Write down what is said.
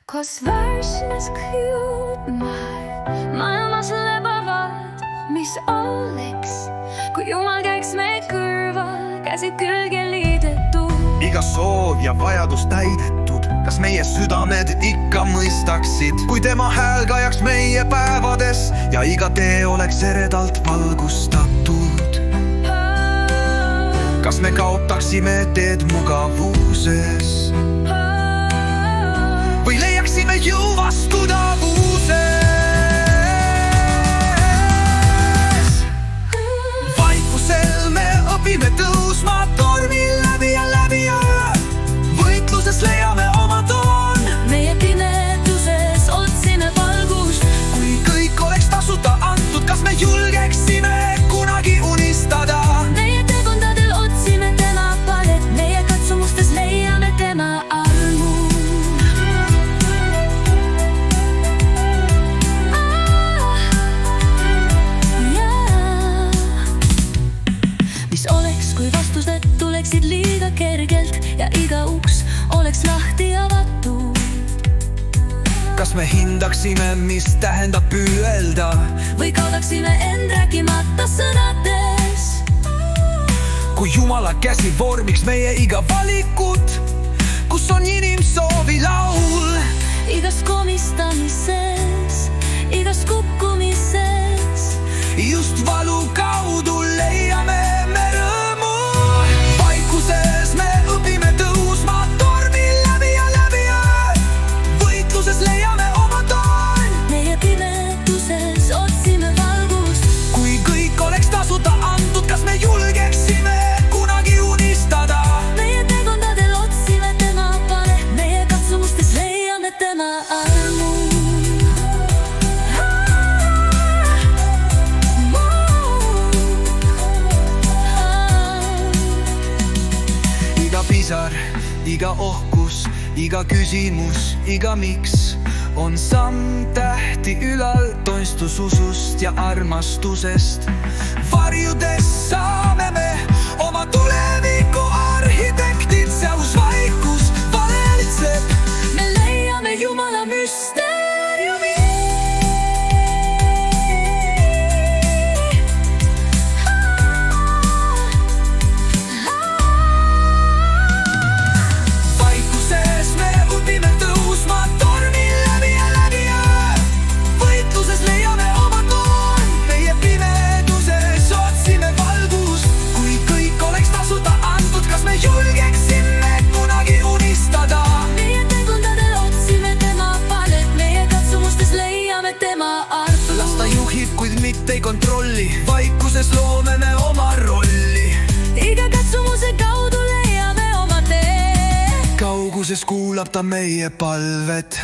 'Cause värsnes kujutmaad maailmas lebavad, mis oleks, kui Jumal käiks meie kõrval, käsid külge liidetud. Iga soov ja vajadus täidetud, kas meie südamed ikka mõistaksid, kui tema hääl kajaks meie päevades ja iga tee oleks eredalt valgustatud. Kas me kaotaksime teed mugavuses või leiaksime jõu vastutavuses? Vaikusel me õpime tõusma tormil läbi ja läbi öö. Võitluses leiame oma toon. Meie pimeduses otsime valgust. Kui kõik oleks tasuta antud, kas me julgeksime kunagi unistada? Meie tegundadel otsime tema palet, meie katsumustes leiame tema armu. Mis oleks, kui vastused tuleksid liiga kergelt ja iga uks oleks lahti avatud? Kas me hindaksime, mis tähendab püüelda? Või kaotaksime end rääkimata sõnades? Kui Jumala käsi vormiks meie iga valikut, kus on inimsoovi laul? Igas komistamises, igas kukkumises, just valu kaudu leiame me rõõmu. Vaikuses me õpime tõusma tormil läbi ja läbi öö. Võitluses leiame oma toon. meie pimeduses otsime valgust. Kui kõik oleks tasuta antud, kas me julgeksime kunagi unistada? Meie tegundadel otsime tema palet, meie katsumustes leiame tema armu. Iga pisar, iga ohkus, iga küsimus, iga miks on samm tähti ülal toistus usust ja armastusest. Varjudes saame me oma tuleviku arhitektid, seus vaikus valetseb. Me leiame Jumala müsteeriumi. Vaikuses me õpime tõusma tormil läbi ja läbi öö. Võitluses leiame oma toon. Meie pimeduses otsime valgust. Kui kõik oleks tasuta antud, kas me julgeksime kunagi unistada? Meie tegundadel otsime tema palet, meie katsumustes leiame tema armu. Las ta juhib, kuid mitte ei kontrolli. Vaikuses loome me oma rolli. Iga katsumuse kaudu leiame oma tee. Kauguses kuulab ta meie palvet.